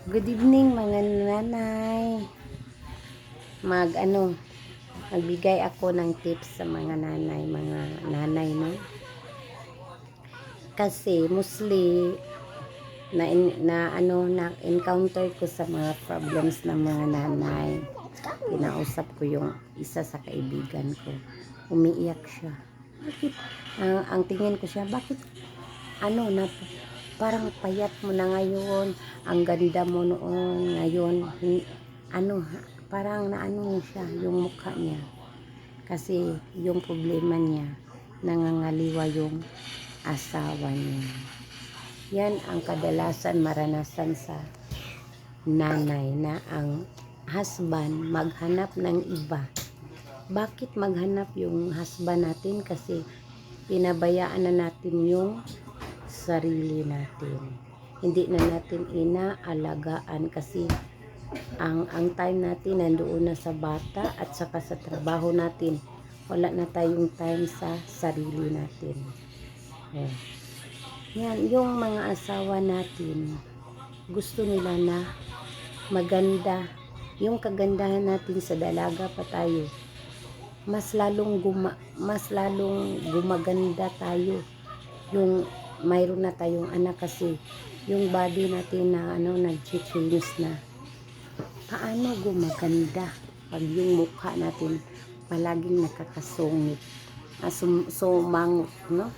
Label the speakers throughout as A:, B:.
A: Good evening mga nanay. Magbigay ako ng tips sa mga nanay no. Kasi mostly na encounter ko sa mga problems ng mga nanay. Kinausap ko yung isa sa kaibigan ko. Umiiyak siya. Bakit? Ang tingin ko siya, bakit na parang payat mo na ngayon, ang ganda mo noon, ngayon parang naano siya yung mukha niya, kasi yung problema niya, nangangaliwa yung asawa niya. Yan ang kadalasan maranasan sa nanay, na ang husband maghanap ng iba. Bakit maghanap yung husband natin? Kasi pinabayaan na natin yung sarili natin. Hindi na natin inaalagaan, kasi ang time natin nandoon na sa bata at saka sa trabaho natin. Wala na tayong time sa sarili natin. Yan, yung mga asawa natin, gusto nila na maganda. Yung kagandahan natin sa dalaga pa tayo, mas lalong gumaganda tayo yung mayroon na tayong anak, kasi yung body natin na nag-change na. Paano gumaganda pag yung mukha natin palaging nakakasungit, sumangot, no?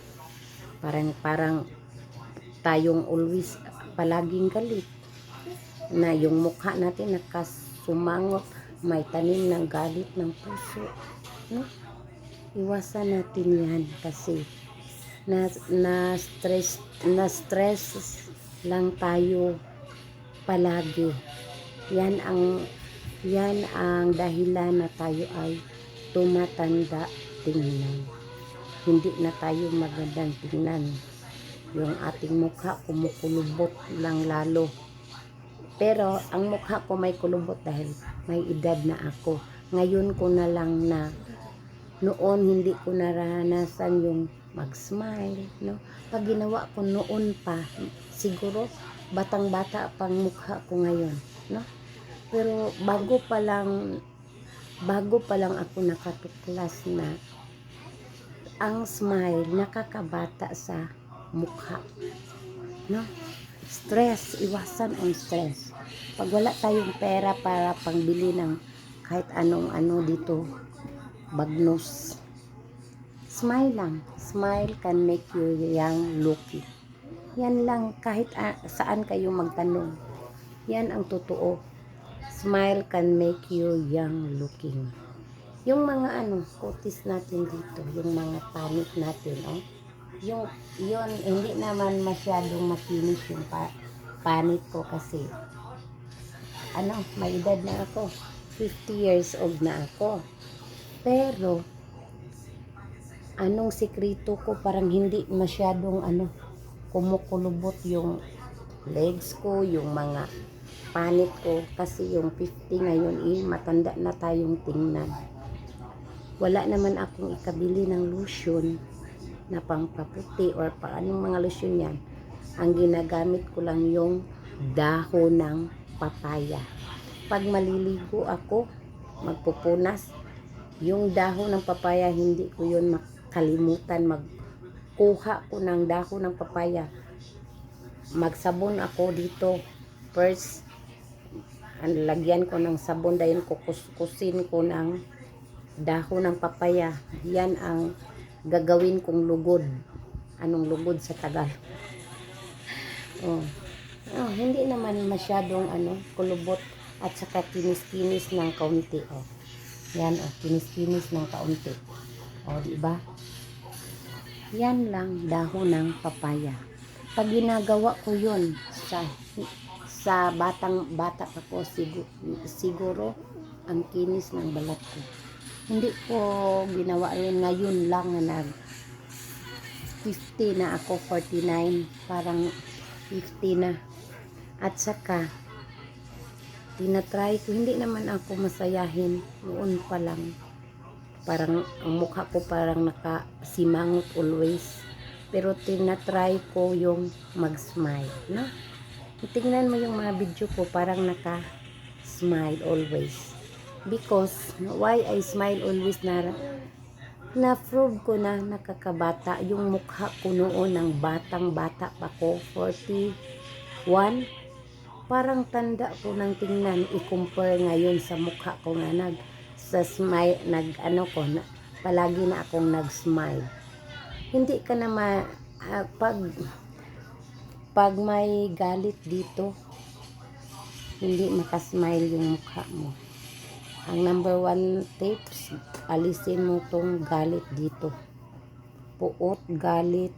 A: Parang tayong always palaging galit, na yung mukha natin nakasumangot, may tanim ng galit ng puso, no? Iwasan natin yan, kasi na stress lang tayo palagi. Yan ang dahilan na tayo ay tumatanda tingnan. Hindi na tayo magandang tingnan. Yung ating mukha kumukulubot lang lalo. Pero ang mukha ko may kulubot dahil may edad na ako. Ngayon ko na lang na, noon hindi ko naranasan yung mag-smile, no? Pag ginawa ko noon pa, siguro batang-bata pang mukha ko ngayon, no? Pero bago pa lang ako nakatuklas na ang smile nakakabata sa mukha, no? Stress, iwasan ang stress. Pag wala tayong pera para pangbili ng kahit anong dito, bagnos, smile lang. Smile can make you young looking. Yan lang, kahit saan kayo magtanong, yan ang totoo. Smile can make you young looking. Yung mga kutis natin dito, yung mga panit natin, yun hindi naman masyadong makinis yung panit ko, kasi may edad na ako, 50 years old na ako. Pero anong sikreto ko, parang hindi masyadong kumukulubot yung legs ko, yung mga panit ko, kasi yung 50 ngayon matanda na tayong tingnan. Wala naman akong ikabili ng lotion na pangpaputi or anong mga lotion yan. Ang ginagamit ko lang yung dahon ng papaya. Pag maliligo ako, magpupunas, yung dahon ng papaya, hindi ko yun makalimutan. Magkuha ko ng dahon ng papaya, magsabon ako dito. First, lagyan ko ng sabon, dahil kukuskusin ko ng dahon ng papaya. Yan ang gagawin kong lugod. Anong lugod sa Tagal? Hindi naman masyadong kulubot, at saka kinis-kinis ng kaunti. Yan, kinis-kinis ng kaunti. Diba? Yan lang, dahon ng papaya. Pag ginagawa ko yun sa bata pa ko, siguro ang kinis ng balat ko. Hindi ko ginawa yun ngayon lang na 50 na ako, 49, parang 50 na. At saka tinatry ko, hindi naman ako masayahin noon pa lang. Parang ang mukha ko parang nakasimangot always. Pero tinatry ko yung mag-smile, no? tingnan mo yung mga video ko, parang naka-smile always. Because, why I smile always na-prove ko na nakakabata. Yung mukha ko noon ng batang-bata pa ko, 41. Parang tanda ko nang tingnan, i-compare ngayon sa mukha ko nga sa smile, palagi na akong nag-smile. Hindi ka na pag may galit dito, hindi makasmile yung mukha mo. Ang number 1 tips, alisin mo tong galit dito. Puot, galit,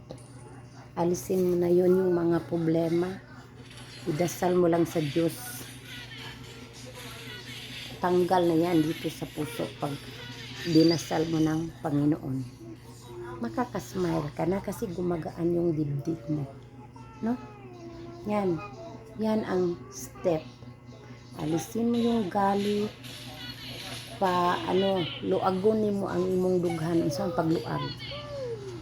A: alisin mo na yun, yung mga problema. Idasal mo lang sa Diyos. Tanggal na yan dito sa puso pag dinasal mo ng Panginoon. Makakasmile ka na kasi gumagaan yung dibdib mo. No? Yan. Yan ang step. Alisin mo yung galit. Luagon mo ang imong dughan. Isang pagluag.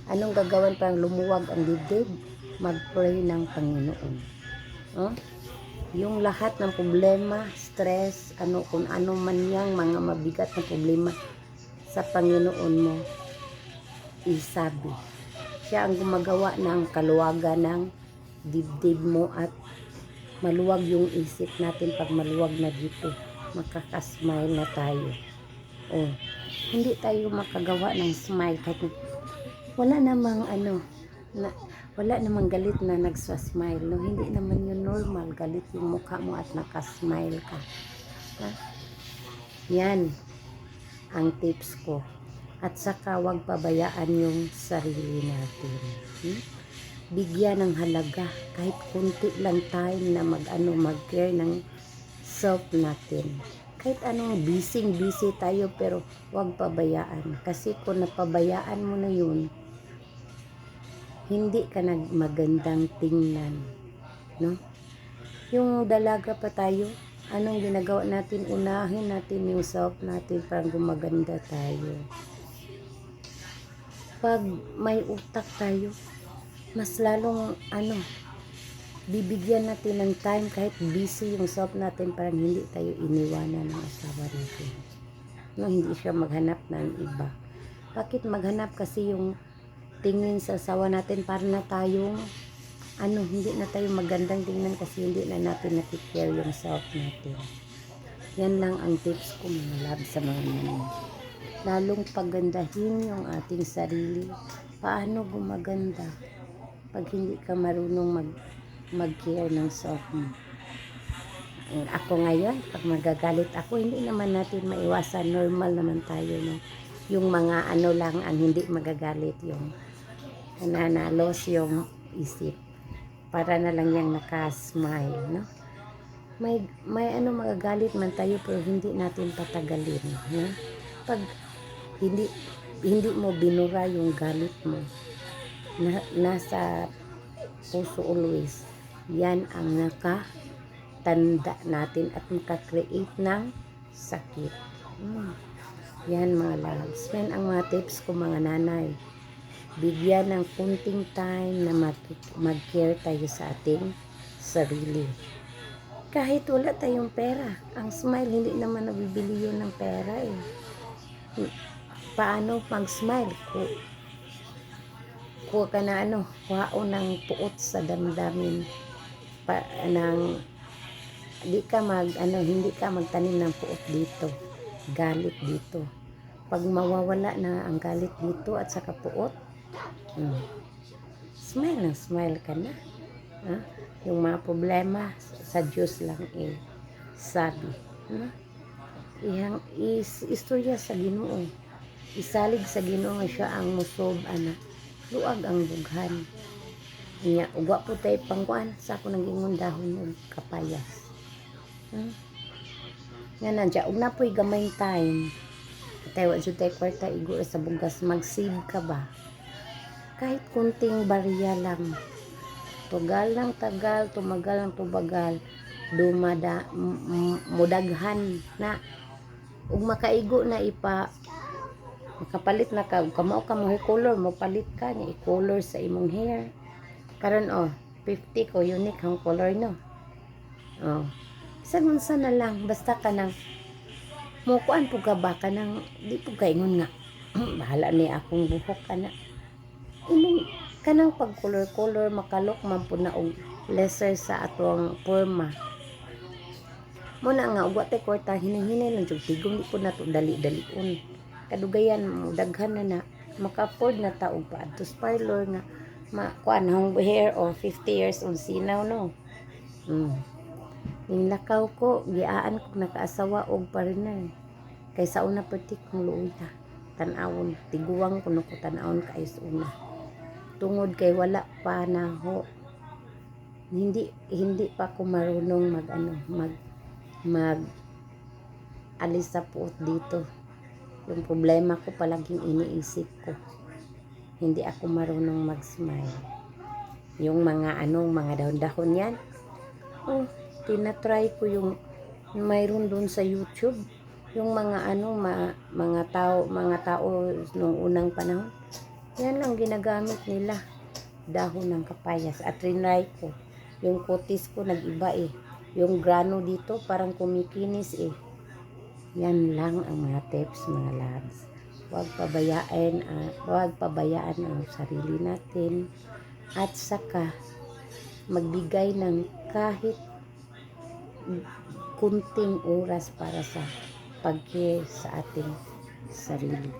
A: Anong gagawin para lumuwag ang dibdib? Mag-pray ng Panginoon. Yung lahat ng problema, stress, kung ano man yang mga mabigat na problema sa Panginoon mo, isabi. Siya ang gumagawa ng kaluwagan ng dibdib mo at maluwag yung isip natin. Pag maluwag na dito, makakasmile na tayo. Hindi tayo makagawa ng smile kahit wala namang wala namang galit na nagsasmile, no? Hindi naman yun normal, galit yung mukha mo at nakasmile ka. Yan ang tips ko. At saka wag pabayaan yung sarili natin. Bigyan ng halaga kahit kunti lang time na mag-care ng self natin. Kahit anong busy tayo, pero wag pabayaan. Kasi kung napabayaan mo na yun, hindi ka magandang tingnan, no? Yung dalaga pa tayo, anong ginagawa natin? Unahin natin yung self natin para gumaganda tayo. Pag may utak tayo, mas lalong bibigyan natin ng time kahit busy yung self natin para hindi tayo iniwanan ng asawa natin. No, hindi siya maghanap ng iba. Bakit maghanap? Kasi yung tingin sa asawa natin para na tayong hindi na tayo magandang tingnan kasi hindi na natin nakikare yung self natin. Yan lang ang tips ko, mga love, sa mga nanay. Lalong pagandahin yung ating sarili. Paano gumaganda pag hindi ka marunong mag-care ng self mo? Ako ngayon, pag magagalit ako, hindi naman natin maiwasan, normal naman tayo, no? Yung mga lang ang hindi magagalit, yung nanalos yung isip, para na lang yung nakasmile, no? May magagalit man tayo, pero hindi natin patagalin, no? Pag hindi mo binura yung galit mo, nasa puso always, yan ang nakatanda natin at makakreate ng sakit. Yan, mga loves. Yan ang mga tips ko, mga nanay. Bigyan ng kunting time na mag-care tayo sa ating sarili. Kahit wala tayong pera, ang smile hindi naman nabibili yun ng pera eh. Paano mag-smile? Kuha ka na kuhaon ng puot sa damdamin hindi ka magtanim ng puot dito, galit dito. Pag mawawala na ang galit dito at saka puot, smile ka na. Yung mga problema sa Diyos lang sabi. Istorya sa Ginoo. Isalig sa Ginoo nga siya ang musob, luag ang dughan. Ugwa po tayo pangkuan sa ako nang ingon dahon og kapayas. Nga nandiya, ug na po'y gamay time. Tayo jud tay kwarta igo sa bugas, mag-save ka ba? Kahit kunting barya lang. Tumagal lang tubagal, mudaghan na. Ug makaigo na makapalit na ka, kamao ka mo hair color, mo palit ka niya i-color sa imong hair. Karon 50 ko unique ang color no. Oh. Sa na lang, basta ka nang mukuan po ka ba ka nang di po kaingon nga. Bahala ni akong buhok ka na. Imong kanang pag color makalok man po na og lesser sa atong porma. Muna nga ugwa tay kwarta hinay-hinay lang jud tigom di po nato dali-dalion. Kadugayan mo daghan na maka-afford na ta og paadto sa parlor nga kuan hong hair or 50 years on sinaw no. Ning lakaw ko giaan ko nakaasawa og partner. Kay sa una perti kong luoy tan-awon tiguwang kuno ko tan-awon kay sa una. Tungod kay wala pa na ho hindi pa ako marunong mag alis sa puot dito. Yung problema ko palaging iniisip ko. Hindi ako marunong mag-smile. Yung mga mga dahon-dahon yan. Oh, tinatry ko yung mayroon doon sa YouTube. Yung mga mga tao nung unang panahon. Yan lang ginagamit nila. Dahon ng kapayas. At rinay ko. Yung kutis ko nag-iba eh. Yung grano dito parang kumikinis eh. Yan lang ang mga tips mga loves. Huwag pabayaan ang sarili natin. At saka magbigay ng kahit kunting oras para sa pag-care sa ating sarili.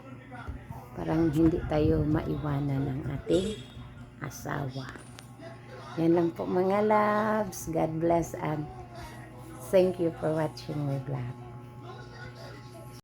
A: Parang hindi tayo maiwanan ng ating asawa. Yan lang po mga loves. God bless and thank you for watching my vlog.